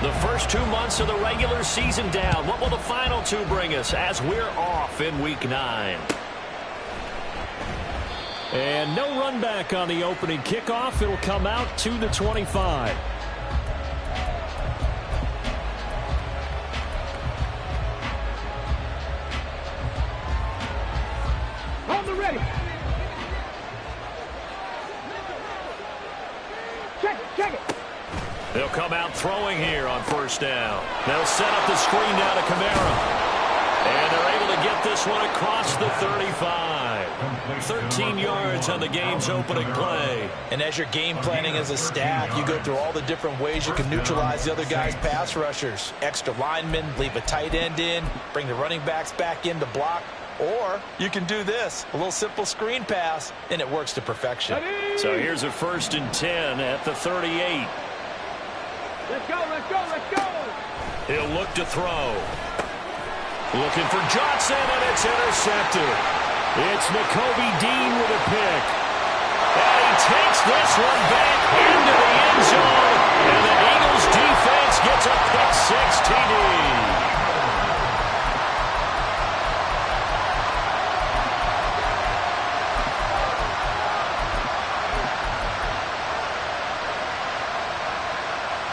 The first 2 months of the regular season down. What will the final two bring us as we're off in Week 9? And no run back on the opening kickoff. It'll come out to the 25. On the ready. Check it. They'll come out throwing here on first down. They'll set up the screen down to Kamara. And they're able to get this one across the 35. 13 yards on the game's opening play. And as you're game planning as a staff, you go through all the different ways you can neutralize the other guy's pass rushers. Extra linemen, leave a tight end in, bring the running backs back in to block. Or you can do this, a little simple screen pass, and it works to perfection. So here's a 1st and 10 at the 38. Let's go. He'll look to throw. Looking for Johnson, and it's intercepted. It's Nakobe Dean with a pick. And he takes this one back into the end zone. And the Eagles defense gets a pick-6 TD.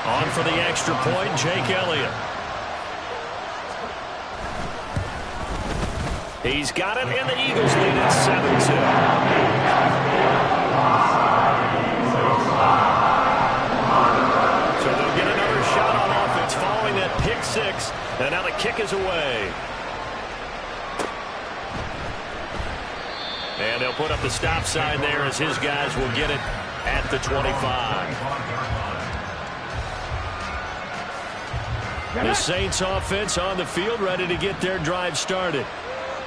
On for the extra point, Jake Elliott. He's got it, and the Eagles lead at 7-2. So they'll get another shot on offense following that pick-6, and now the kick is away. And they'll put up the stop sign there as his guys will get it at the 25. The Saints offense on the field, ready to get their drive started.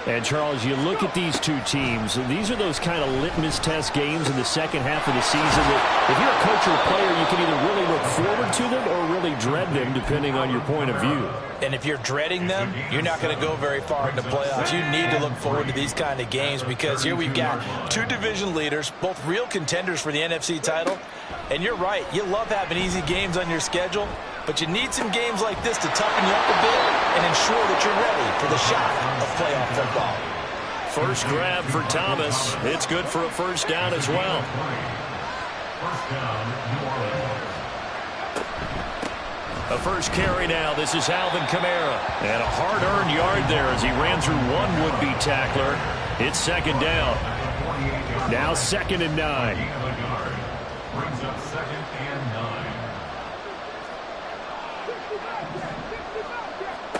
And, Charles, you look at these two teams, and these are those kind of litmus test games in the second half of the season that if you're a coach or a player, you can either really look forward to them or really dread them, depending on your point of view. And if you're dreading them, you're not going to go very far in the playoffs. You need to look forward to these kind of games because here we've got two division leaders, both real contenders for the NFC title. And you're right, you love having easy games on your schedule, but you need some games like this to toughen you up a bit and ensure that you're ready for the shot of playoff football. First grab for Thomas. It's good for a first down as well. A first carry now. This is Alvin Kamara. And a hard-earned yard there as he ran through one would-be tackler. It's second down. Now 2nd and 9. Brings up 2nd and 9.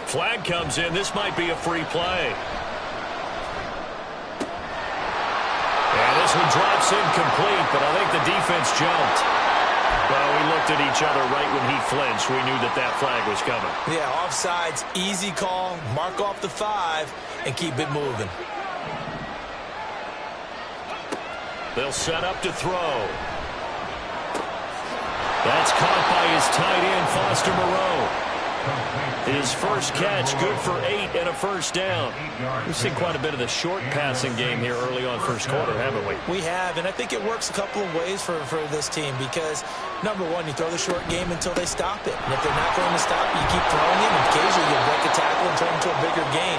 Flag comes in. This might be a free play. And this one drops incomplete, but I think the defense jumped. Well, we looked at each other right when he flinched. We knew that that flag was coming. Yeah, offsides, easy call. Mark off the 5 and keep it moving. They'll set up to throw. That's caught by his tight end, Foster Moreau. His first catch, good for 8 and a first down. We've seen quite a bit of the short passing game here early on first quarter, haven't we? We have, and I think it works a couple of ways for this team because, number one, you throw the short game until they stop it. And if they're not going to stop it, you keep throwing it, and occasionally you break a tackle and turn into a bigger gain.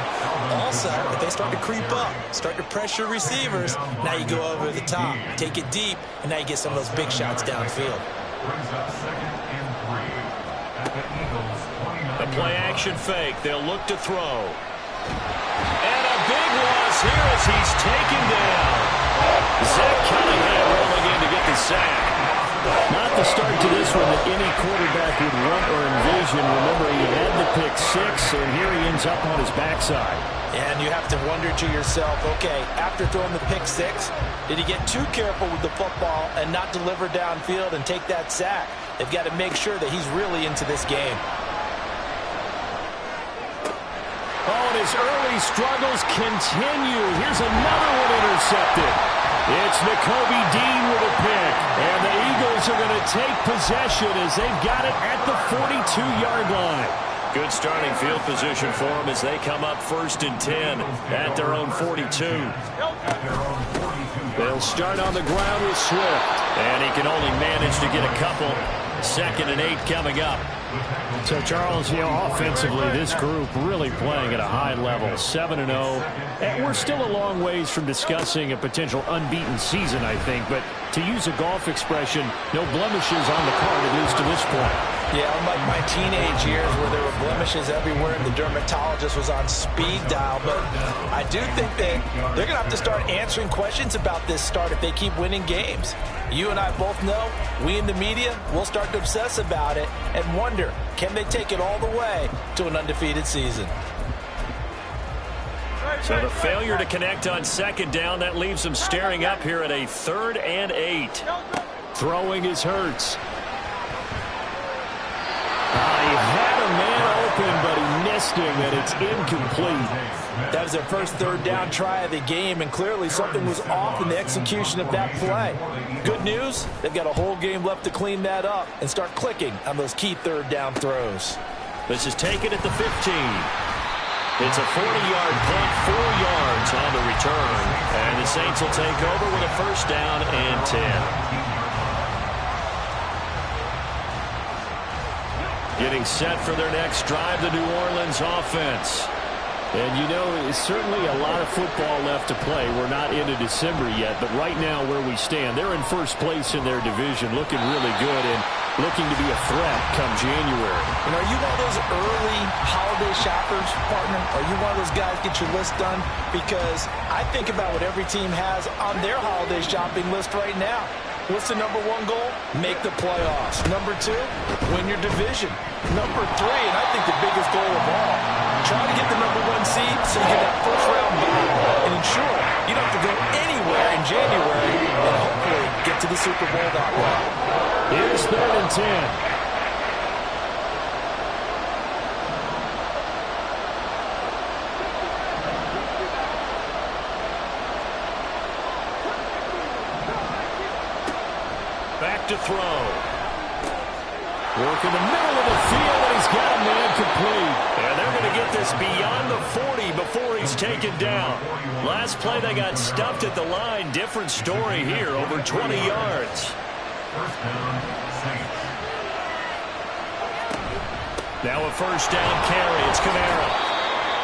Also, if they start to creep up, start to pressure receivers, now you go over the top, take it deep, and now you get some of those big shots downfield. Brings up 2nd and 3 at the Eagles 29. A play-action fake. They'll look to throw. And a big loss here as he's taken down. Zach Cunningham rolling in to get the sack. Not the start to this one that any quarterback would want or envision. Remember, he had the pick-6, and here he ends up on his backside. And you have to wonder to yourself, okay, after throwing the pick-6, did he get too careful with the football and not deliver downfield and take that sack? They've got to make sure that he's really into this game. Oh, and his early struggles continue. Here's another one intercepted. It's Nakobe Dean with a pick. And the Eagles are going to take possession as they've got it at the 42-yard line. Good starting field position for them as they come up 1st and 10 at their own 42. They'll start on the ground with Swift. And he can only manage to get a couple. 2nd and 8 coming up. So, Charles, offensively, this group really playing at a high level, 7-0. And we're still a long ways from discussing a potential unbeaten season, I think. But to use a golf expression, no blemishes on the card, at least to this point. Yeah, unlike my teenage years where there were blemishes everywhere and the dermatologist was on speed dial. But I do think that they're going to have to start answering questions about this start if they keep winning games. You and I both know, we in the media will start to obsess about it and wonder, can they take it all the way to an undefeated season? So the failure to connect on second down, that leaves them staring up here at a 3rd and 8. Throwing is Hurts. He had a man open, but he missed him, and it's incomplete. That was their first 3rd down try of the game, and clearly something was off in the execution of that play. Good news, they've got a whole game left to clean that up and start clicking on those key 3rd down throws. This is taken at the 15. It's a 40-yard punt, 4 yards on the return, and the Saints will take over with a 1st down and 10. Getting set for their next drive, the New Orleans offense. And, certainly a lot of football left to play. We're not into December yet, but right now where we stand, they're in first place in their division, looking really good and looking to be a threat come January. Are you one of those early holiday shoppers, partner? Are you one of those guys get your list done? Because I think about what every team has on their holiday shopping list right now. What's the number 1 goal? Make the playoffs. Number 2, win your division. Number 3, and I think the biggest goal of all, try to get the number 1 seed so you get that first-round bye and ensure you don't have to go anywhere in January and hopefully get to the Super Bowl that way. Here's 3rd and 10. To throw. Work in the middle of the field, and he's got a man complete. And they're going to get this beyond the 40 before he's taken down. Last play, they got stuffed at the line. Different story here, over 20 yards. Now a 1st down carry. It's Kamara.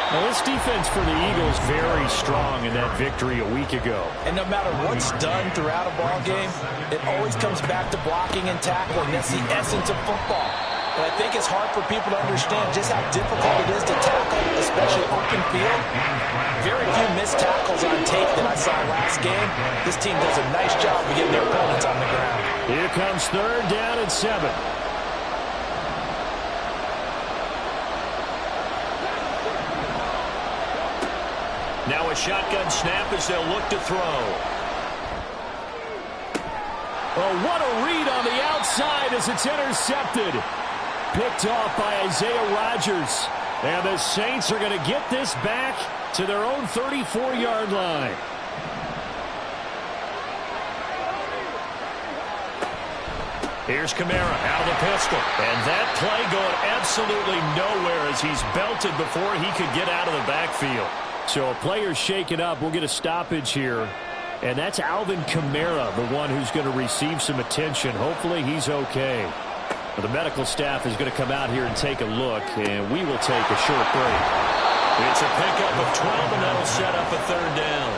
Now, this defense for the Eagles very strong in that victory a week ago. And no matter what's done throughout a ball game, it always comes back to blocking and tackling. That's the essence of football. And I think it's hard for people to understand just how difficult it is to tackle, especially open field. Very few missed tackles on tape that I saw last game. This team does a nice job of getting their opponents on the ground. Here comes 3rd down and 7. Now a shotgun snap as they'll look to throw. Oh, what a read on the outside as it's intercepted. Picked off by Isaiah Rodgers. And the Saints are going to get this back to their own 34-yard line. Here's Kamara out of the pistol. And that play going absolutely nowhere as he's belted before he could get out of the backfield. So a player's shaken up. We'll get a stoppage here. And that's Alvin Kamara, the one who's going to receive some attention. Hopefully he's okay. The medical staff is going to come out here and take a look, and we will take a short break. It's a pickup of 12, and that'll set up a 3rd down.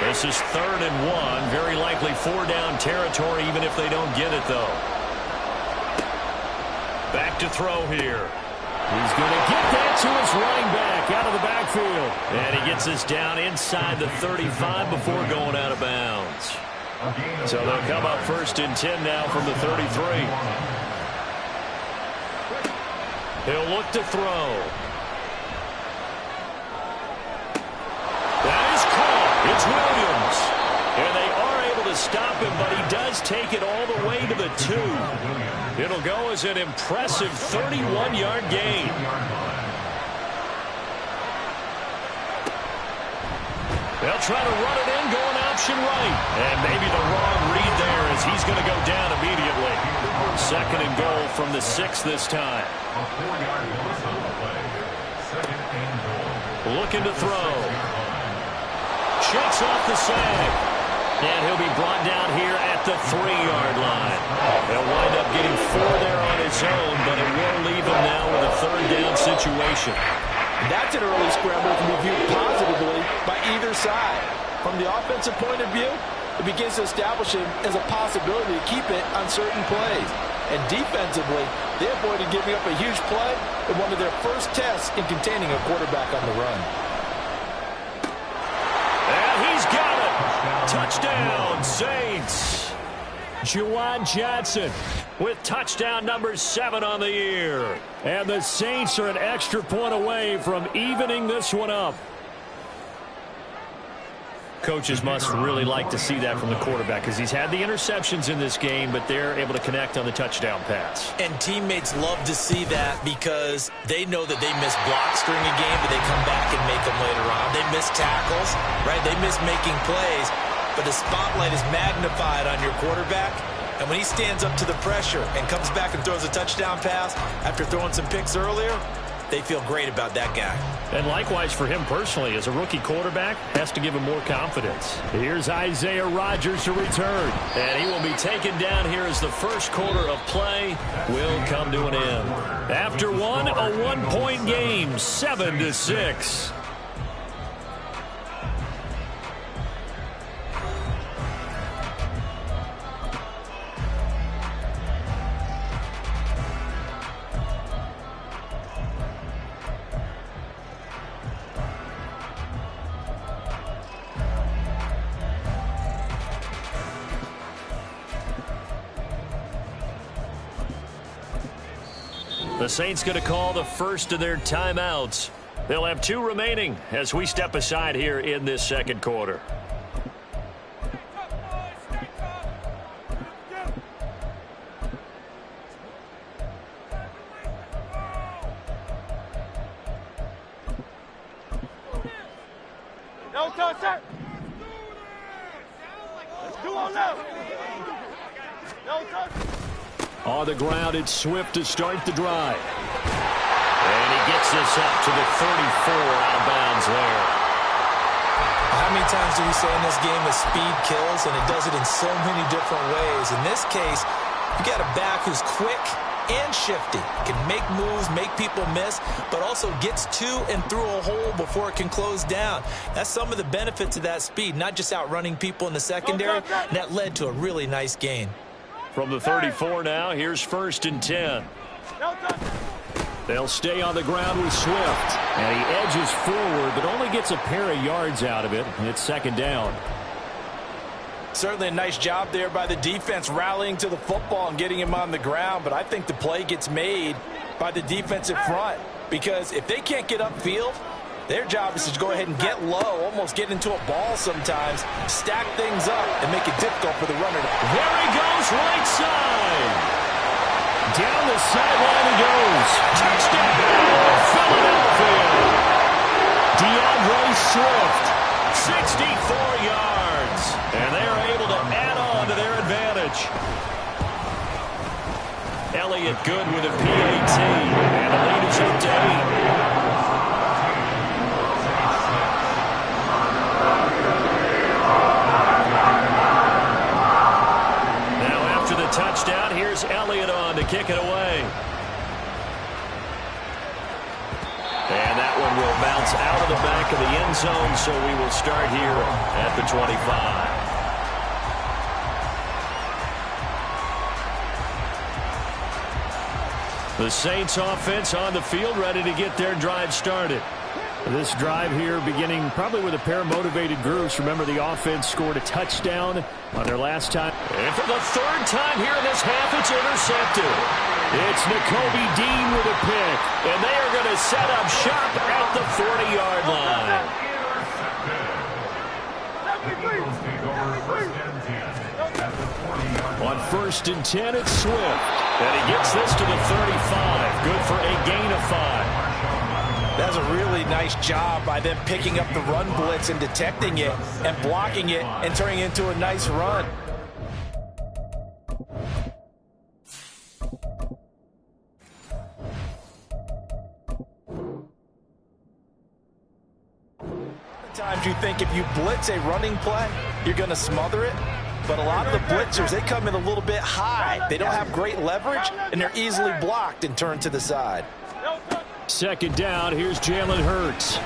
This is 3rd and 1. Very likely 4-down territory, even if they don't get it, though. Back to throw here. He's going to get that to his running back out of the backfield. And he gets this down inside the 35 before going out of bounds. So they'll come up 1st and 10 now from the 33. He'll look to throw. That is caught. It's Williams. And they are able to stop him, but he does take it all the way to the 2. It'll go as an impressive 31-yard gain. They'll try to run it in, going option right. And maybe the wrong read there as he's going to go down immediately. 2nd and goal from the 6 this time. Looking to throw. Shakes off the sag. And he'll be brought down here at the 3-yard line. He'll wind up getting 4 there on his own, but it will leave him now with a 3rd down situation. That's an early scramble that can be viewed positively by either side. From the offensive point of view, it begins to establish him as a possibility to keep it on certain plays. And defensively, they avoided giving up a huge play in one of their first tests in containing a quarterback on the run. And he's got it. Touchdown, Saints. Juwan Johnson with touchdown number 7 on the year. And the Saints are an extra point away from evening this one up. Coaches must really like to see that from the quarterback because he's had the interceptions in this game, but they're able to connect on the touchdown pass. And teammates love to see that because they know that they miss blocks during a game, but they come back and make them later on. They miss tackles, right? They miss making plays, but the spotlight is magnified on your quarterback. And when he stands up to the pressure and comes back and throws a touchdown pass after throwing some picks earlier, they feel great about that guy. And likewise for him personally, as a rookie quarterback, has to give him more confidence. Here's Isaiah Rodgers to return. And he will be taken down here as the first quarter of play will come to an end. After one, a 1-point game, 7-6. The Saints going to call the first of their timeouts. They'll have 2 remaining as we step aside here in this second quarter. No touch, sir. Let's do on now. No touch. On the ground, it's Swift to start the drive. And he gets this up to the 34 out of bounds there. How many times do we say in this game that speed kills, and it does it in so many different ways? In this case, you got a back who's quick and shifty, can make moves, make people miss, but also gets to and through a hole before it can close down. That's some of the benefits of that speed, not just outrunning people in the secondary, and that led to a really nice gain. From the 34 now, here's 1st and 10. They'll stay on the ground with Swift. And he edges forward, but only gets a pair of yards out of it. And it's 2nd down. Certainly a nice job there by the defense rallying to the football and getting him on the ground. But I think the play gets made by the defensive front. Because if they can't get upfield, their job is to go ahead and get low, almost get into a ball sometimes, stack things up, and make it difficult for the runner. There he goes, right side. Down the sideline he goes. Touchdown, Philadelphia. DeAndre Swift, 64 yards. And they are able to add on to their advantage. Elliott good with a PAT. And the lead is up to 8. Touchdown. Here's Elliott on to kick it away. And that one will bounce out of the back of the end zone, so we will start here at the 25. The Saints offense on the field, ready to get their drive started. This drive here beginning probably with a pair of motivated groups. Remember, the offense scored a touchdown on their last time. And for the 3rd time here in this half, it's intercepted. It's Nakobe Dean with a pick. And they are going to set up shop at the 40-yard line. On 1st and 10, it's Swift. And he gets this to the 35. Good for a gain of 5. That's a really nice job by them picking up the run blitz and detecting it and blocking it and turning it into a nice run. Times you think if you blitz a running play, you're going to smother it. But a lot of the blitzers, they come in a little bit high. They don't have great leverage, and they're easily blocked and turned to the side. Second down, here's Jalen Hurts.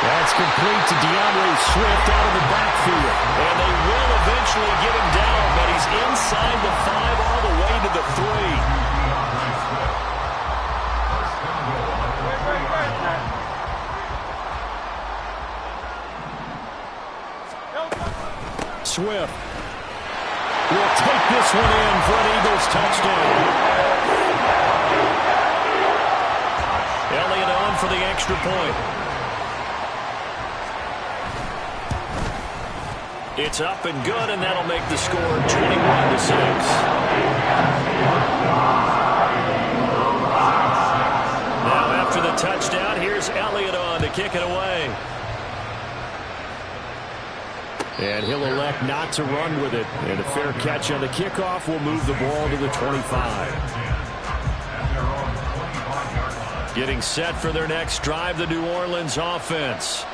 That's complete to DeAndre Swift out of the backfield. And they will eventually get him down, but he's inside the 5 all the way to the 3. Swift will take this one in for an Eagles touchdown. Elliott on for the extra point. It's up and good, and that'll make the score 21-6. Now after the touchdown, here's Elliott on to kick it away. And he'll elect not to run with it. And a fair catch on the kickoff will move the ball to the 25. Getting set for their next drive, the New Orleans offense.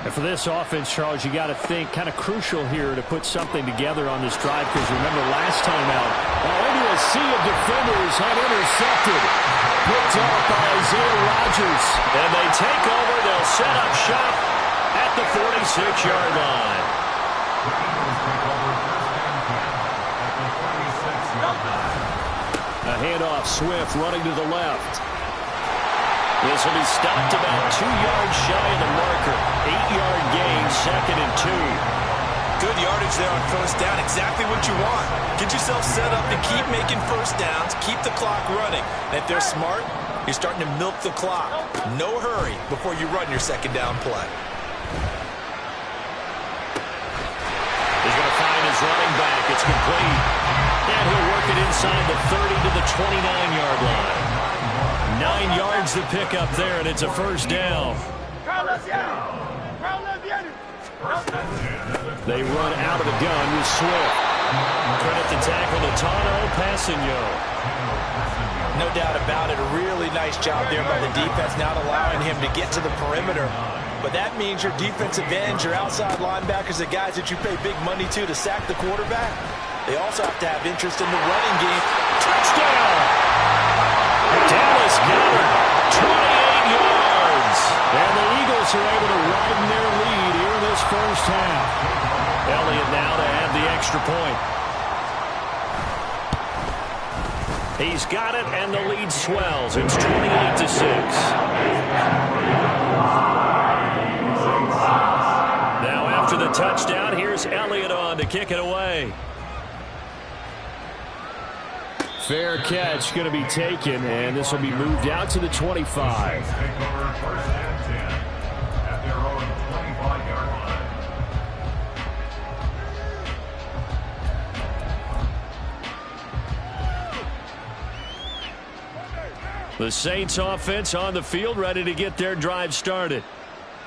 And for this offense, Charles, you got to think kind of crucial here to put something together on this drive, because remember last time out, into a sea of defenders, had intercepted. Picked up by Isaiah Rodgers. And they take over. They'll set up shop at the 46-yard line. A handoff, Swift running to the left. This will be stopped about 2 yards shy of the marker. 8-yard gain, 2nd and 2. Good yardage there on first down. Exactly what you want. Get yourself set up to keep making first downs, keep the clock running. And if they're smart, you're starting to milk the clock. No hurry before you run your second down play. He's going to find his running back. It's complete. And he'll work it inside the 30 to the 29-yard line. 9 yards to pick up there, and it's a first down. They run out of the gun with Swift. Credit the tackle to Tano Passigno. No doubt about it. A really nice job there by the defense, not allowing him to get to the perimeter. But that means your defensive ends, your outside linebackers, the guys that you pay big money to sack the quarterback, they also have to have interest in the running game. Touchdown! Dallas Goedert, 28 yards. And the Eagles are able to widen their lead here in this first half. Elliott now to add the extra point. He's got it, and the lead swells. It's 28-6. Now after the touchdown, here's Elliott on to kick it away. Fair catch going to be taken, and this will be moved out to the 25. The Saints offense on the field, ready to get their drive started.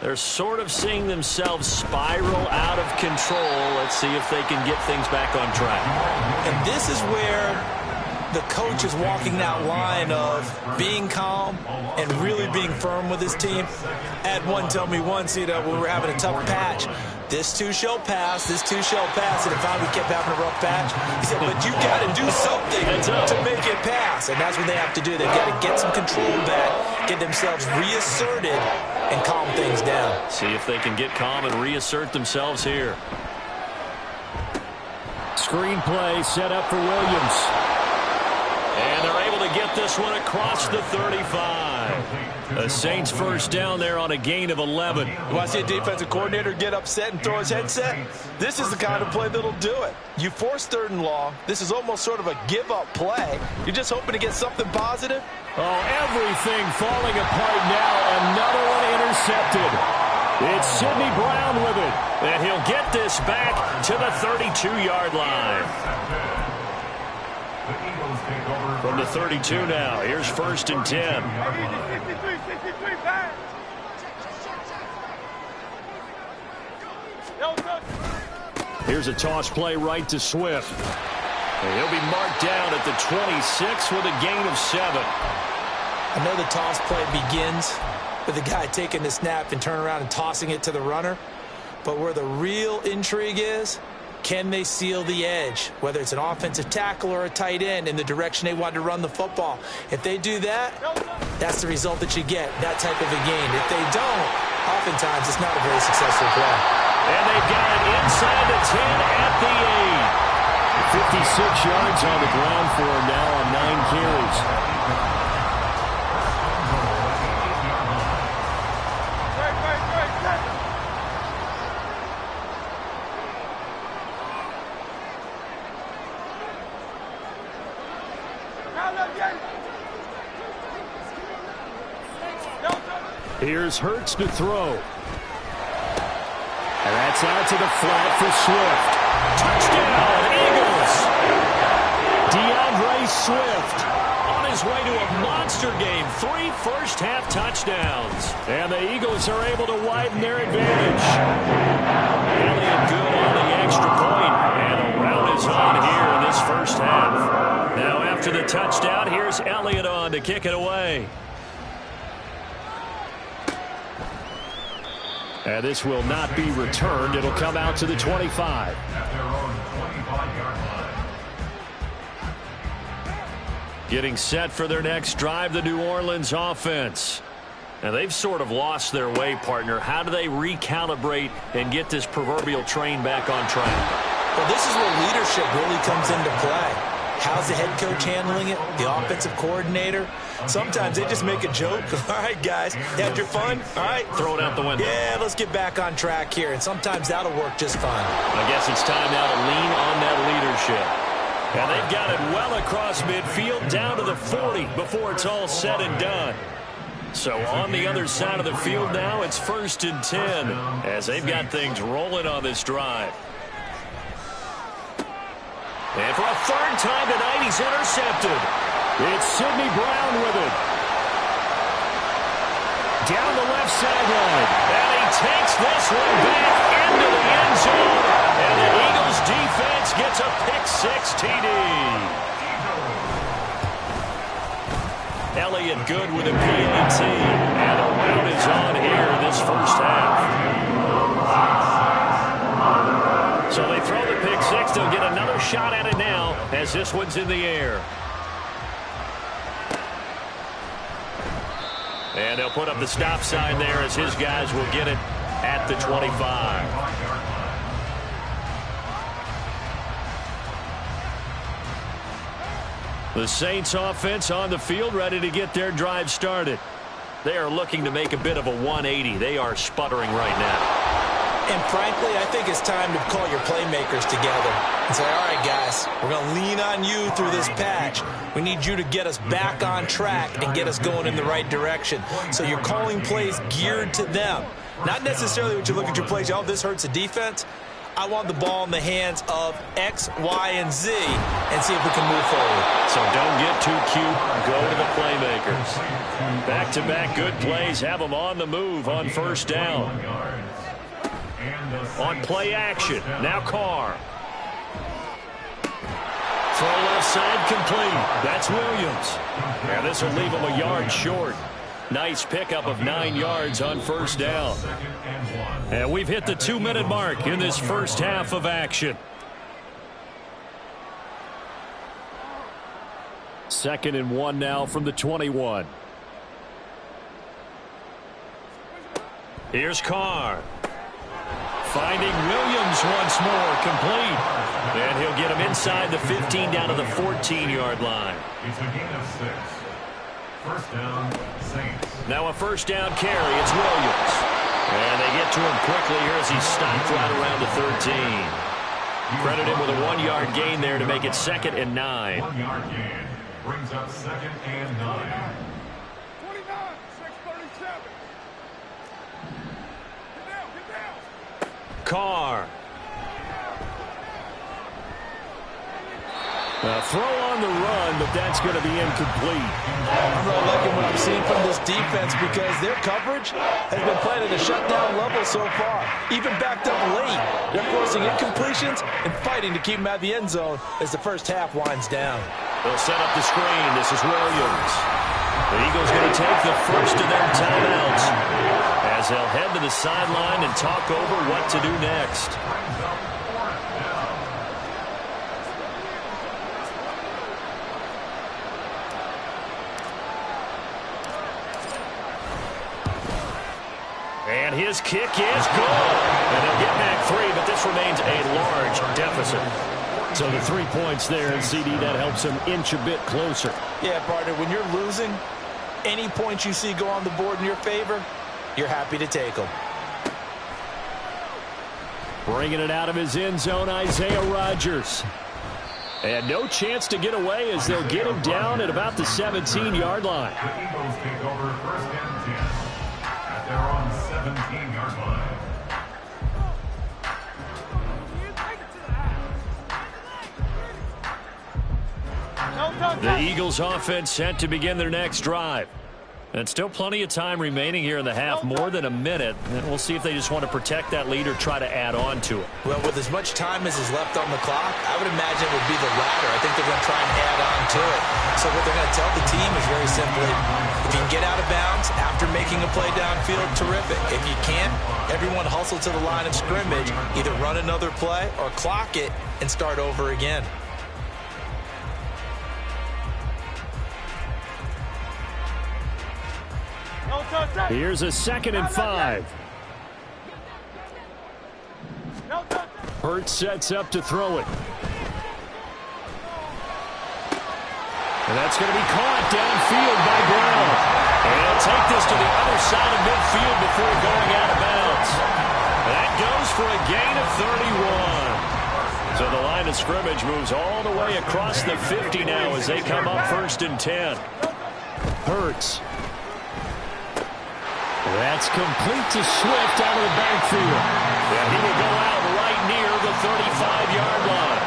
They're sort of seeing themselves spiral out of control. Let's see if they can get things back on track. And this is where the coach is walking that line of being calm and really being firm with his team. Had one tell me once, when we were having a tough patch, this too shall pass, this too shall pass. And if we kept having a rough patch, he said, but you got to do something to make it pass. And that's what they have to do. They've got to get some control back, get themselves reasserted, and calm things down. See if they can get calm and reassert themselves here. Screen play set up for Williams. And they're able to get this one across the 35. The Saints first down there on a gain of 11. You want to see a defensive coordinator get upset and throw his headset? This is the kind of play that'll do it. You force 3rd and long. This is almost sort of a give-up play. You're just hoping to get something positive. Oh, everything falling apart now. Another one intercepted. It's Sidney Brown with it. And he'll get this back to the 32-yard line. From the 32 now, here's 1st and 10. Here's a toss play right to Swift. And he'll be marked down at the 26 with a gain of 7. I know the toss play begins with the guy taking the snap and turning around and tossing it to the runner. But where the real intrigue is, can they seal the edge, whether it's an offensive tackle or a tight end, in the direction they want to run the football? If they do that, that's the result that you get, that type of a game. If they don't, oftentimes it's not a very successful play. And they've got it inside the 10 at the 8. 56 yards on the ground for him now on 9 carries. Here's Hurts to throw. And that's out to the flat for Swift. Touchdown, Eagles! DeAndre Swift on his way to a monster game. 3 first-half touchdowns. And the Eagles are able to widen their advantage. Elliott good on the extra point. And a rout is on here in this first half. Now after the touchdown, here's Elliott on to kick it away. And this will not be returned. It'll come out to the 25. At their own 25-yard line. Getting set for their next drive, the New Orleans offense. Now, they've sort of lost their way, partner. How do they recalibrate and get this proverbial train back on track? Well, this is where leadership really comes into play. How's the head coach handling it? The offensive coordinator? Sometimes they just make a joke. All right, guys, you had your fun? All right. Throw it out the window. Yeah, let's get back on track here. And sometimes that'll work just fine. I guess it's time now to lean on that leadership. And they've got it well across midfield down to the 40 before it's all said and done. So on the other side of the field now, it's 1st and 10 as they've got things rolling on this drive. And for a 3rd time tonight, he's intercepted. It's Sidney Brown with it. Down the left sideline. And he takes this one back into the end zone. And the Eagles defense gets a pick-6 TD. Elliott good with a PAT. And a rout is on here in this first half. So they throw the pick-6. They'll get another shot at it now as this one's in the air. And they'll put up the stop sign there as his guys will get it at the 25. The Saints offense on the field ready to get their drive started. They are looking to make a bit of a 180. They are sputtering right now. And frankly, I think it's time to call your playmakers together and say, all right, guys, we're going to lean on you through this patch. We need you to get us back on track and get us going in the right direction. So you're calling plays geared to them. Not necessarily when you look at your plays, oh, this hurts the defense. I want the ball in the hands of X, Y, and Z and see if we can move forward. So don't get too cute. Go to the playmakers. Back-to-back good plays. Have them on the move on 1st down. On play action, now Carr. Throw left side complete. That's Williams. And this will leave him a yard short. Nice pickup of 9 yards on 1st down. And we've hit the 2-minute mark in this first half of action. 2nd and 1 now from the 21. Here's Carr. Finding Williams once more, complete. And he'll get him inside the 15 down to the 14-yard line. It's a gain of 6. 1st down, Saints. Now a 1st down carry, it's Williams. And they get to him quickly here as he's stopped right around the 13. Credit him with a 1-yard gain there to make it 2nd and 9. 1-yard gain brings up 2nd and 9. 29-6-37. Get down. Carr. A throw on the run, but that's going to be incomplete. I'm really liking what I'm seeing from this defense because their coverage has been played at a shutdown level so far. Even backed up late. They're forcing incompletions and fighting to keep them out of the end zone as the first half winds down. They'll set up the screen. This is Williams. The Eagles going to take the first of their timeouts as they'll head to the sideline and talk over what to do next. And his kick is good. And they'll get back 3, but this remains a large deficit. So the 3 points there, and CD, that helps them inch a bit closer. Yeah, partner, when you're losing, any points you see go on the board in your favor, you're happy to take them. Bringing it out of his end zone, Isaiah Rodgers. And no chance to get away as they'll get him down at about the 17-yard line. The Eagles take over 1st and 10 at their own 17-yard line. The Eagles offense set to begin their next drive. And still plenty of time remaining here in the half, more than a minute. And we'll see if they just want to protect that lead or try to add on to it. Well, with as much time as is left on the clock, I would imagine it would be the latter. I think they're going to try and add on to it. So what they're going to tell the team is very simply, if you can get out of bounds after making a play downfield, terrific. If you can't, everyone hustle to the line of scrimmage, either run another play or clock it and start over again. Here's a 2nd and 5. Hurts sets up to throw it. And that's going to be caught downfield by Brown. And he'll take this to the other side of midfield before going out of bounds. That goes for a gain of 31. So the line of scrimmage moves all the way across the 50 now as they come up 1st and 10. Hurts. That's complete to Swift out of the backfield. And he will go out right near the 35-yard line.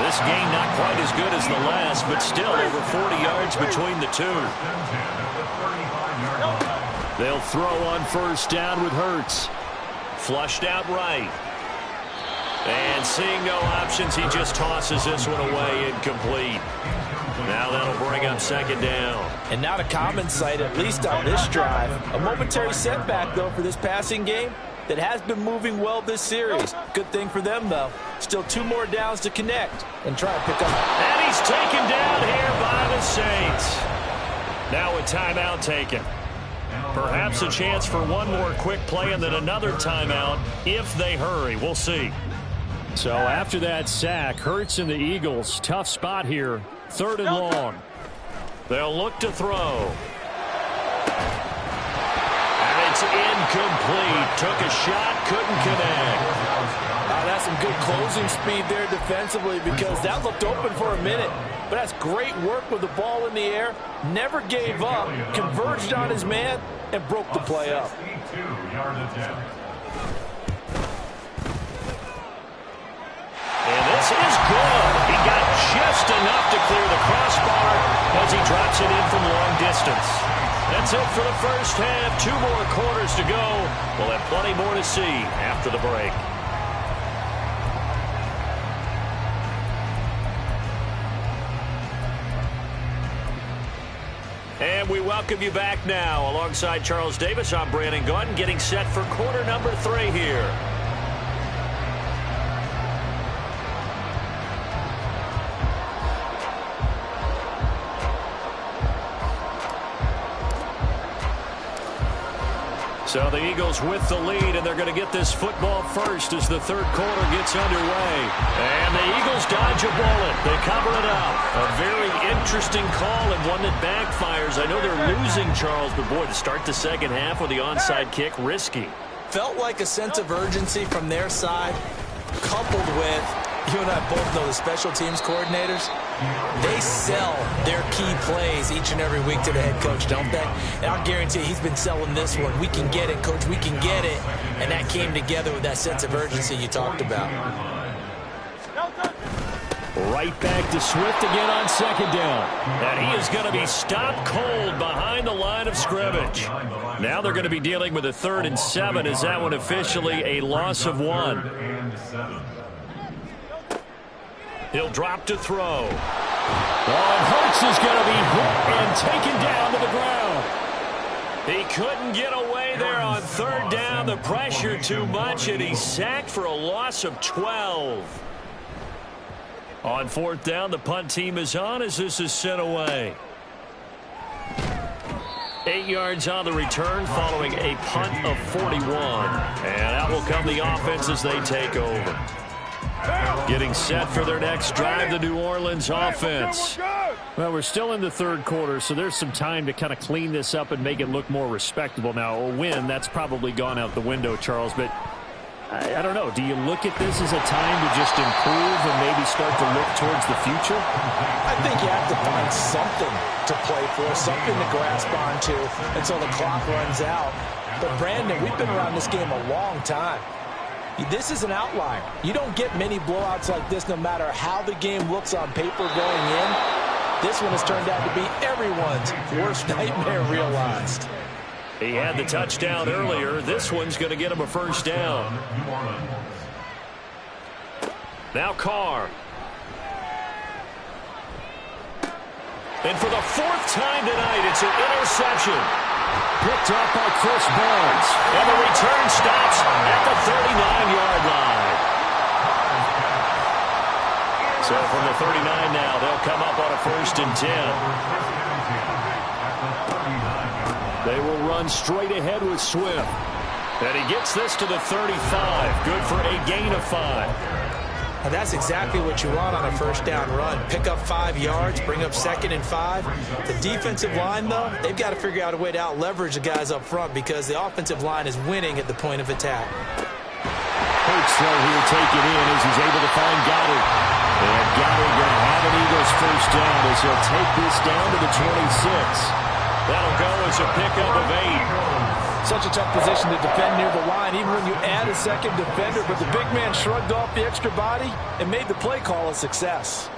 This gain not quite as good as the last, but still over 40 yards between the two. They'll throw on 1st down with Hurts. Flushed out right. And seeing no options, he just tosses this one away incomplete. Now that'll bring up 2nd down. And not a common sight, at least on this drive. A momentary setback, though, for this passing game that has been moving well this series. Good thing for them, though. Still 2 more downs to connect and try to pick up. And he's taken down here by the Saints. Now a timeout taken. Perhaps a chance for one more quick play and then another timeout if they hurry. We'll see. So after that sack, Hurts and the Eagles, tough spot here. 3rd and long. They'll look to throw. And it's incomplete. Took a shot, couldn't connect. That's some good closing speed there defensively because that looked open for a minute. But that's great work with the ball in the air. Never gave up, converged on his man, and broke the play up. And this is good. He got just enough to clear the crossbar as he drops it in from long distance. That's it for the first half. 2 more quarters to go. We'll have plenty more to see after the break. And we welcome you back now. Alongside Charles Davis, I'm Brandon Gaudin, getting set for quarter number 3 here. So the Eagles with the lead, and they're going to get this football first as the 3rd quarter gets underway. And the Eagles dodge a bullet. They cover it up. A very interesting call and one that backfires. I know they're losing, Charles, but boy, to start the 2nd half with the onside kick, risky. Felt like a sense of urgency from their side, coupled with, you and I both know the special teams coordinators, they sell their key plays each and every week to the head coach, don't they? And I'll guarantee you, he's been selling this one. We can get it, coach, we can get it. And that came together with that sense of urgency you talked about. Right back to Swift again on 2nd down. And he is going to be stopped cold behind the line of scrimmage. Now they're going to be dealing with a 3rd and 7. Is that one officially a loss of 1? He'll drop to throw. And Hurts is going to be hit and taken down to the ground. He couldn't get away there on third down. The pressure too much, and he's sacked for a loss of 12. On fourth down, the punt team is on as this is sent away. 8 yards on the return following a punt of 41. And out will come the offense as they take over. Getting set for their next drive, the New Orleans offense. Well, we're still in the third quarter, so there's some time to kind of clean this up and make it look more respectable. Now, a win, that's probably gone out the window, Charles, but I don't know. Do you look at this as a time to just improve and maybe start to look towards the future? I think you have to find something to play for, something to grasp onto until the clock runs out. But, Brandon, we've been around this game a long time. This is an outlier. You don't get many blowouts like this no matter how the game looks on paper going in. This one has turned out to be everyone's worst nightmare realized. He had the touchdown earlier. This one's going to get him a first down. Now Carr. And for the fourth time tonight, it's an interception. Picked up by Chris Barnes. And the return stops at the 39-yard line. So from the 39 now, they'll come up on a 1st and 10. They will run straight ahead with Swift. And he gets this to the 35. Good for a gain of 5. Now that's exactly what you want on a first down run. Pick up 5 yards, bring up 2nd and 5. The defensive line, though, they've got to figure out a way to out-leverage the guys up front because the offensive line is winning at the point of attack. Hurts throw here taken in as he's able to find Goddard. And Goddard going to have an Eagles first down as he'll take this down to the 26. That'll go as a pickup of 8. Such a tough position to defend near the line, even when you add a second defender. But the big man shrugged off the extra body and made the play call a success.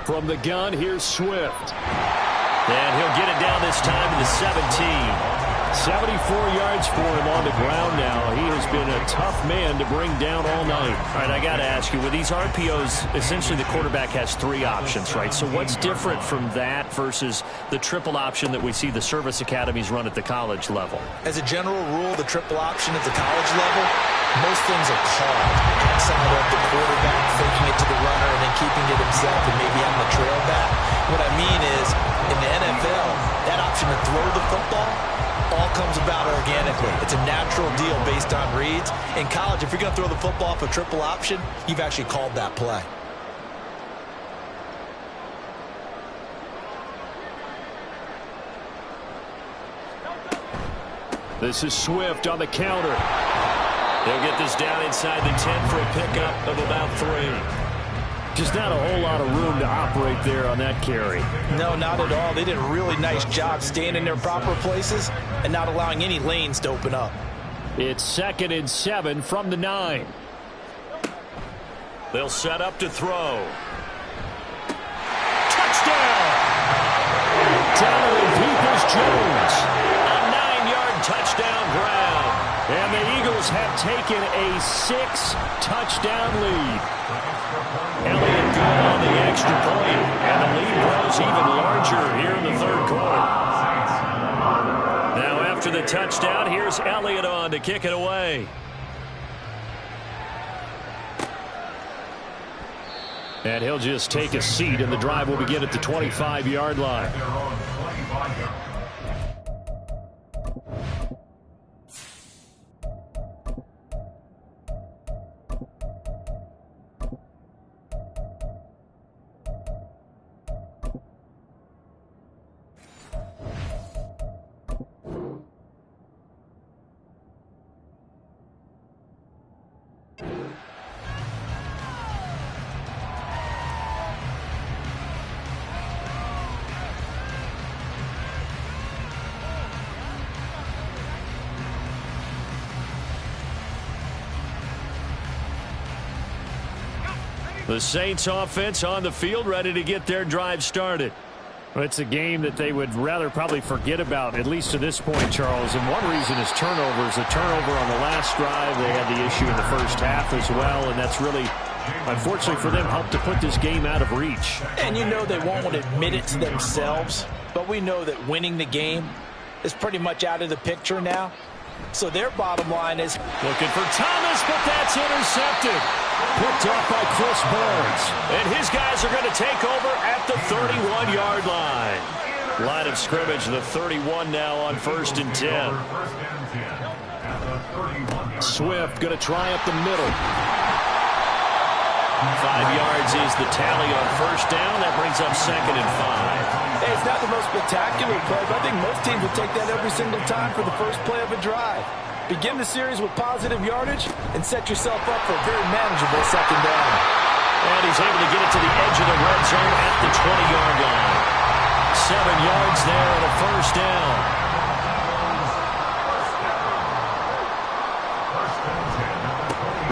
From the gun, here's Swift. And he'll get it down this time to the 17. 74 yards for him on the ground now. He has been a tough man to bring down all night. All right, I got to ask you, with these RPOs, essentially the quarterback has 3 options, right? So what's different from that versus the triple option that we see the service academies run at the college level? As a general rule, the triple option at the college level, most things are called outside of the quarterback faking it to the runner and then keeping it himself and maybe having the trail back. What I mean is, in the NFL, that option to throw the football all comes about organically. It's a natural deal based on reads. In college, if you're going to throw the football for triple option, you've actually called that play. This is Swift on the counter. They'll get this down inside the 10 for a pickup of about 3. Just not a whole lot of room to operate there on that carry. No, not at all. They did a really nice job staying in their proper places and not allowing any lanes to open up. It's 2nd and 7 from the 9. They'll set up to throw. Touchdown! Donovan Peoples-Jones. A 9-yard touchdown ground. And the Eagles have taken a 6-touchdown lead. Elliott good on the extra point, and the lead grows even larger here in the third quarter. Now after the touchdown, here's Elliott on to kick it away. And he'll just take a seat, and the drive will begin at the 25-yard line. The Saints offense on the field, ready to get their drive started. Well, it's a game that they would rather probably forget about, at least to this point, Charles. And one reason is turnovers. A turnover on the last drive. They had the issue in the first half as well, and that's really unfortunately for them, helped to put this game out of reach. And you know they won't want to admit it to themselves, but we know that winning the game is pretty much out of the picture now. So their bottom line is looking for Thomas, but that's intercepted. Picked off by Chris Burns. And his guys are going to take over at the 31-yard line. Line of scrimmage, the 31 now on 1st and 10. Swift going to try up the middle. 5 yards is the tally on 1st down. That brings up 2nd and 5. Hey, it's not the most spectacular play, but I think most teams would take that every single time for the first play of a drive. Begin the series with positive yardage and set yourself up for a very manageable 2nd down. And he's able to get it to the edge of the red zone at the 20-yard line. 7 yards there and a 1st down.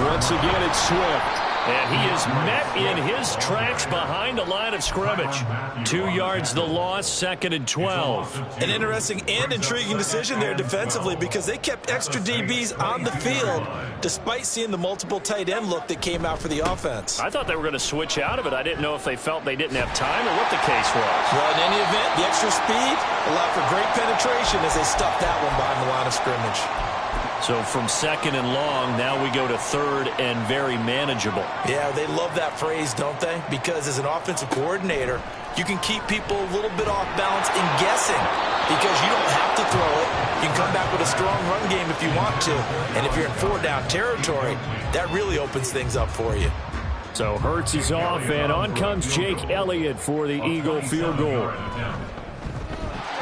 Once again, it's Swift. And he is met in his tracks behind the line of scrimmage. 2 yards the loss, 2nd and 12. An interesting and intriguing decision there defensively because they kept extra DBs on the field despite seeing the multiple tight end look that came out for the offense. I thought they were going to switch out of it. I didn't know if they felt they didn't have time or what the case was. Well, in any event, the extra speed allowed for great penetration as they stuffed that one behind the line of scrimmage. So from 2nd and long, now we go to 3rd and very manageable. Yeah, they love that phrase, don't they? Because as an offensive coordinator, you can keep people a little bit off balance and guessing because you don't have to throw it. You can come back with a strong run game if you want to. And if you're in 4-down territory, that really opens things up for you. So Hurts is off, and on comes Jake Elliott for the Eagle field goal.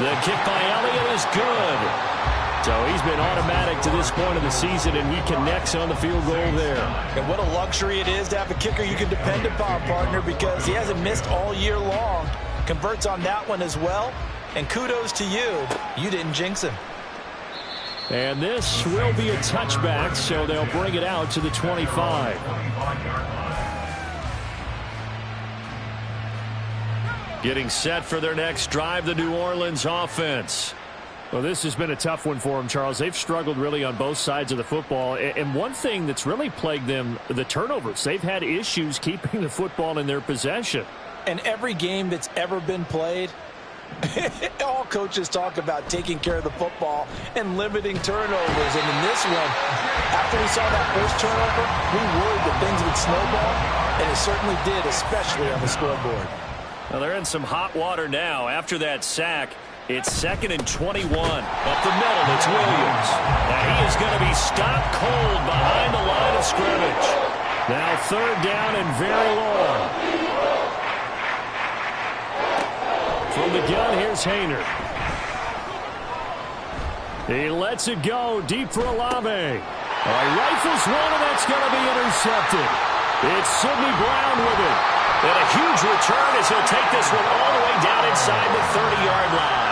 The kick by Elliott is good. So he's been automatic to this point of the season, and he connects on the field goal there. And what a luxury it is to have a kicker you can depend upon, partner, because he hasn't missed all year long. Converts on that one as well. And kudos to you. You didn't jinx him. And this will be a touchback, so they'll bring it out to the 25. Getting set for their next drive, the New Orleans offense. Well, this has been a tough one for them, Charles. They've struggled really on both sides of the football. And one thing that's really plagued them, the turnovers. They've had issues keeping the football in their possession. And every game that's ever been played, all coaches talk about taking care of the football and limiting turnovers. And in this one, after we saw that first turnover, we worried that things would snowball. And it certainly did, especially on the scoreboard. Well, they're in some hot water now. After that sack, it's 2nd and 21. Up the middle, it's Williams. Now he is going to be stopped cold behind the line of scrimmage. Now 3rd down and very long. From the gun, here's Haener. He lets it go deep for Olave. Rifles one, and that's going to be intercepted. It's Sidney Brown with it. And a huge return as he'll take this one all the way down inside the 30-yard line.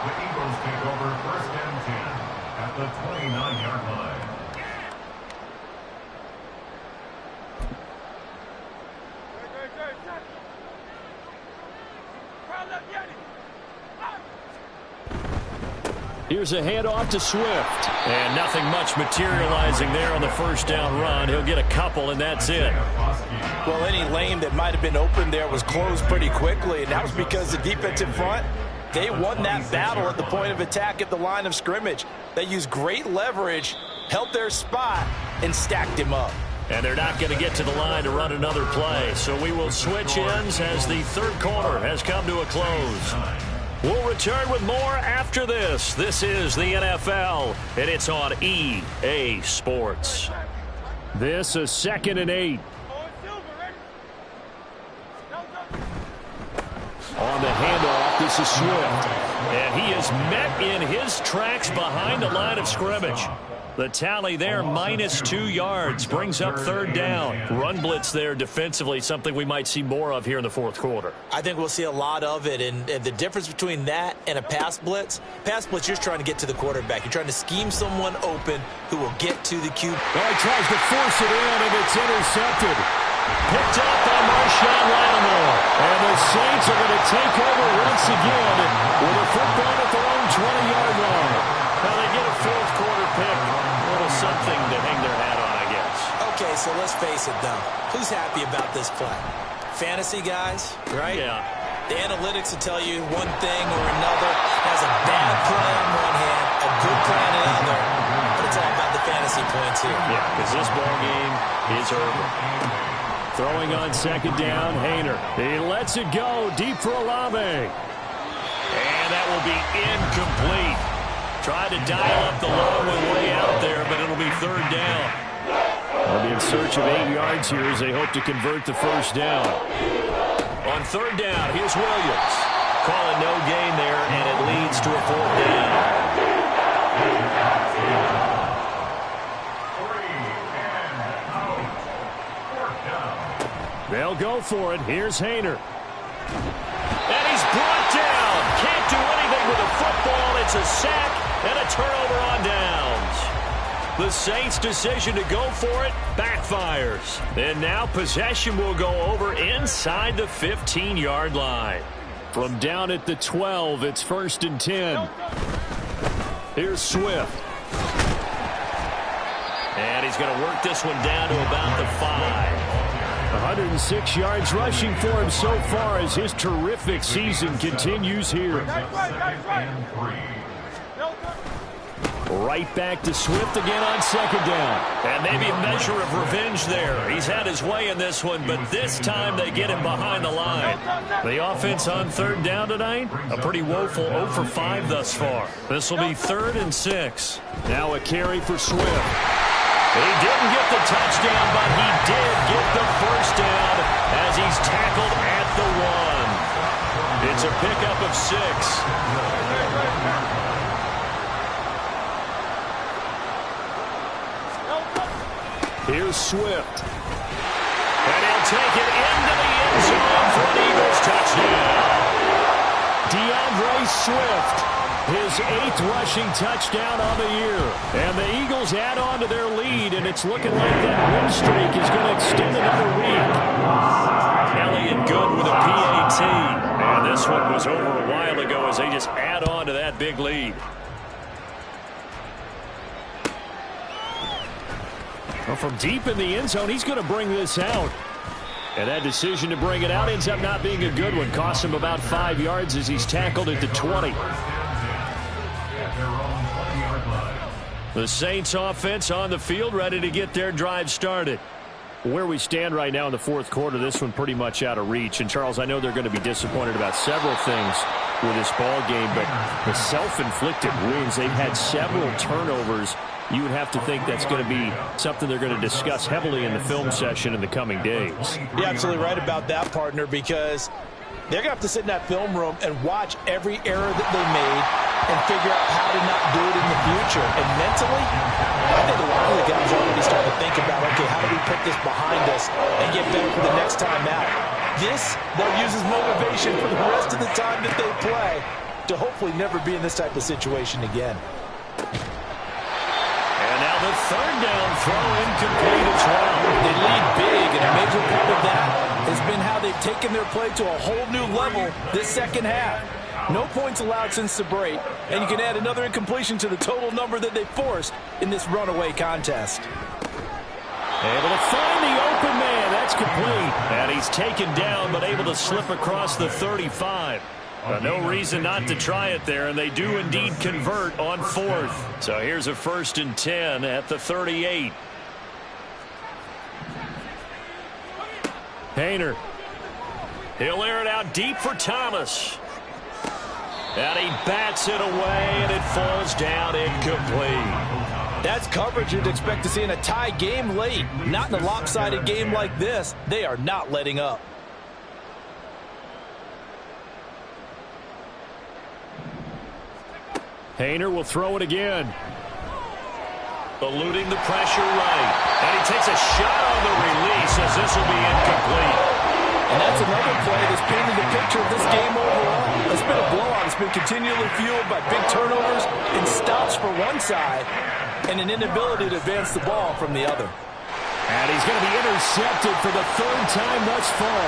The Eagles take over 1st and 10 at the 29-yard line. Here's a handoff to Swift. And nothing much materializing there on the 1st down run. He'll get a couple, and that's it. Well, any lane that might have been open there was closed pretty quickly, and that was because the defensive front, they won that battle at the point of attack at the line of scrimmage. They used great leverage, held their spot, and stacked him up. And they're not going to get to the line to run another play. So we will switch ends as the 3rd quarter has come to a close. We'll return with more after this. This is the NFL, and it's on EA Sports. This is 2nd and 8. On the handoff, this is Swift. And he is met in his tracks behind the line of scrimmage. The tally there, -2 yards, brings up 3rd down. Run blitz there defensively, something we might see more of here in the 4th quarter. I think we'll see a lot of it, and the difference between that and a pass blitz, you're trying to get to the quarterback. You're trying to scheme someone open who will get to the QB. Well, he tries to force it in, and it's intercepted. Picked up by Marshawn Lattimore. And the Saints are going to take over once again with a football at their own 20-yard line. Now they get a 4th quarter pick. face it, though. Who's happy about this play? Fantasy guys, right? Yeah. The analytics will tell you one thing or another. Has a bad play on one hand, a good play on the other. But it's all about the fantasy points here. Yeah, because this ball game is over. Throwing on second down, Haener. He lets it go deep for Olave. And that will be incomplete. Tried to dial up the long one way out there, but it'll be third down. They'll be in search of 8 yards here as they hope to convert the first down. On third down, here's Williams. Calling no gain there, and it leads to a fourth down. They'll go for it. Here's Haener. And he's brought down. Can't do anything with the football. It's a sack and a turnover on downs. The Saints' decision to go for it backfires. And now possession will go over inside the 15-yard line. From down at the 12, it's 1st and 10. Here's Swift. And he's going to work this one down to about the 5. 106 yards rushing for him so far as his terrific season continues here. Right back to Swift again on second down. And maybe a measure of revenge there. He's had his way in this one, but this time they get him behind the line. The offense on third down tonight, a pretty woeful 0 for 5 thus far. This will be 3rd and 6. Now a carry for Swift. He didn't get the touchdown, but he did get the first down as he's tackled at the 1. It's a pickup of 6. Here's Swift. And he'll take it into the end zone for an Eagles touchdown. DeAndre Swift, his 8th rushing touchdown on the year. And the Eagles add on to their lead, and it's looking like that win streak is going to extend another week. Elliott good with a PAT. And this one was over a while ago as they just add on to that big lead. Well, from deep in the end zone, he's going to bring this out. And that decision to bring it out ends up not being a good one. Cost him about 5 yards as he's tackled at the 20. The Saints offense on the field, ready to get their drive started. Where we stand right now in the fourth quarter, this one pretty much out of reach. And, Charles, I know they're going to be disappointed about several things with this ball game, but the self-inflicted wounds, they've had several turnovers. You would have to think that's going to be something they're going to discuss heavily in the film session in the coming days. You're absolutely right about that, partner, because they're going to have to sit in that film room and watch every error that they made and figure out how to not do it in the future. And mentally, I think a lot of the guys already start to think about, okay, how do we put this behind us and get better for the next time out? This, they'll use as motivation for the rest of the time that they play to hopefully never be in this type of situation again. And now the third down throw incomplete as well. They lead big, and a major part of that has been how they've taken their play to a whole new level this second half. No points allowed since the break, and you can add another incompletion to the total number that they forced in this runaway contest. Able to find the open man. That's complete. And he's taken down, but able to slip across the 35. But no reason not to try it there, and they do indeed convert on 4th. So here's a 1st and 10 at the 38. Haener. He'll air it out deep for Thomas. And he bats it away, and it falls down incomplete. That's coverage you'd expect to see in a tie game late. Not in a lopsided game like this. They are not letting up. Haener will throw it again. Eluding the pressure right. And he takes a shot on the release as this will be incomplete. And that's another play that's painted the picture of this game overall. It's been a blowout. It's been continually fueled by big turnovers and stops for one side and an inability to advance the ball from the other. And he's going to be intercepted for the 3rd time thus far.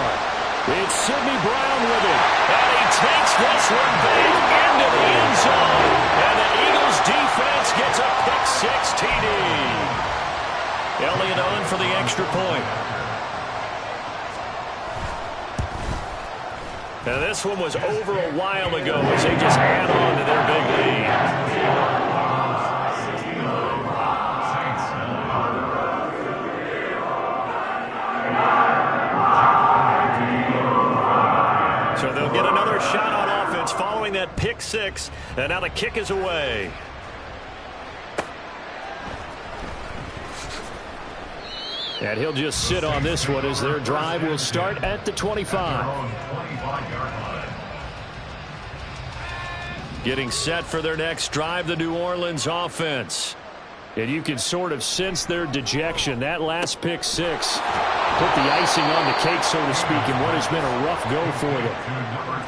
It's Sidney Brown with it. And he takes this one back into the end zone. And the Eagles defense gets a pick-6 TD. Elliott on for the extra extra point. Now this one was over a while ago as they just add on to their big lead. So they'll get another shot on offense following that pick six, and now the kick is away. And he'll just sit on this one as their drive will start at the 25. Getting set for their next drive, the New Orleans offense. And you can sort of sense their dejection. That last pick six put the icing on the cake, so to speak, in what has been a rough go for them.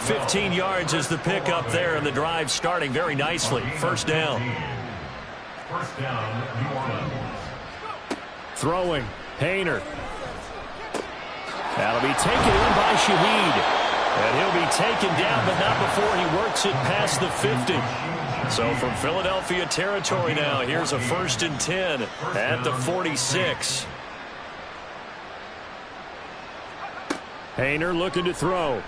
15 yards is the pick up there, and the drive starting very nicely. First down. First down, New Orleans. Throwing. Haener. That'll be taken in by Shaheed. And he'll be taken down, but not before he works it past the 50. So from Philadelphia territory now, here's a 1st and 10 at the 46. Haener looking to throw.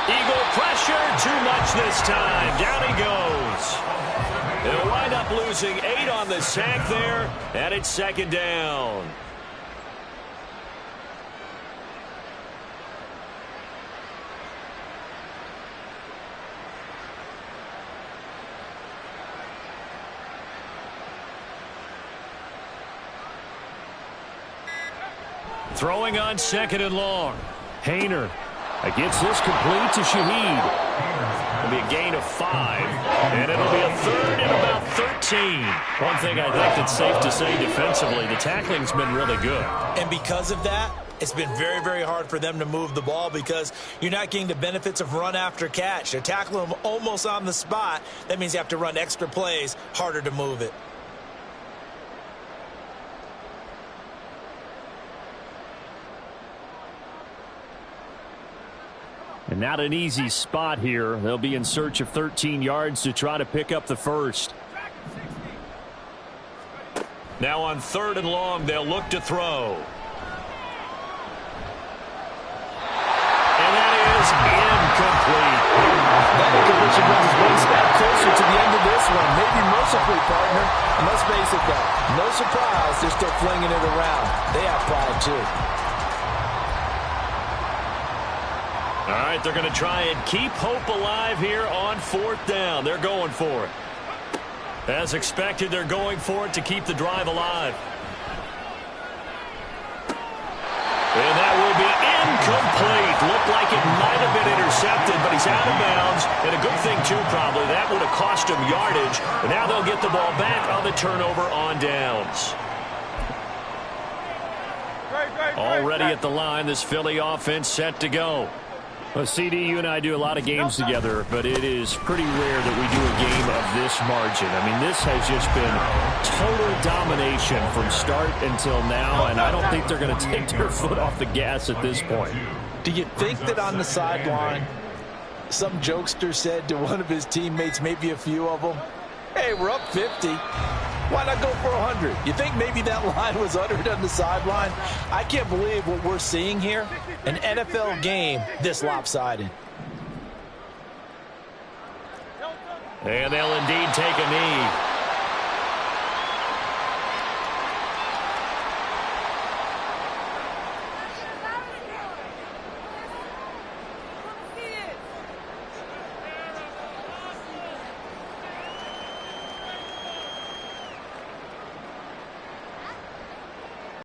Eagle pressure, too much this time. Down he goes. They'll wind up losing 8 on the sack there, and it's 2nd down. Throwing on 2nd and long. Haener gets this complete to Shaheed. It'll be a gain of 5, and it'll be a 3rd and about 13. One thing I think that's safe to say defensively, the tackling's been really good. And because of that, it's been very, very hard for them to move the ball because you're not getting the benefits of run after catch. They're tackling them almost on the spot. That means you have to run extra plays, harder to move it. And not an easy spot here. They'll be in search of 13 yards to try to pick up the first. Now on 3rd and long, they'll look to throw. And that is incomplete. That incompletion brings us one step closer to the end of this one. Maybe mercifully, partner. And let's face it, though. No surprise, they're still flinging it around. They have pride, too. All right, they're going to try and keep hope alive here on 4th down. They're going for it. As expected, they're going for it to keep the drive alive. And that will be incomplete. Looked like it might have been intercepted, but he's out of bounds. And a good thing, too, probably. That would have cost him yardage. And now they'll get the ball back on the turnover on downs. Already at the line, this Philly offense set to go. Well, CD, you and I do a lot of games together, but it is pretty rare that we do a game of this margin. I mean, this has just been total domination from start until now, and I don't think they're going to take their foot off the gas at this point. Do you think that on the sideline, some jokester said to one of his teammates, maybe a few of them, hey, we're up 50. Why not go for 100? You think maybe that line was uttered on the sideline? I can't believe what we're seeing here. An NFL game this lopsided. And they'll indeed take a knee.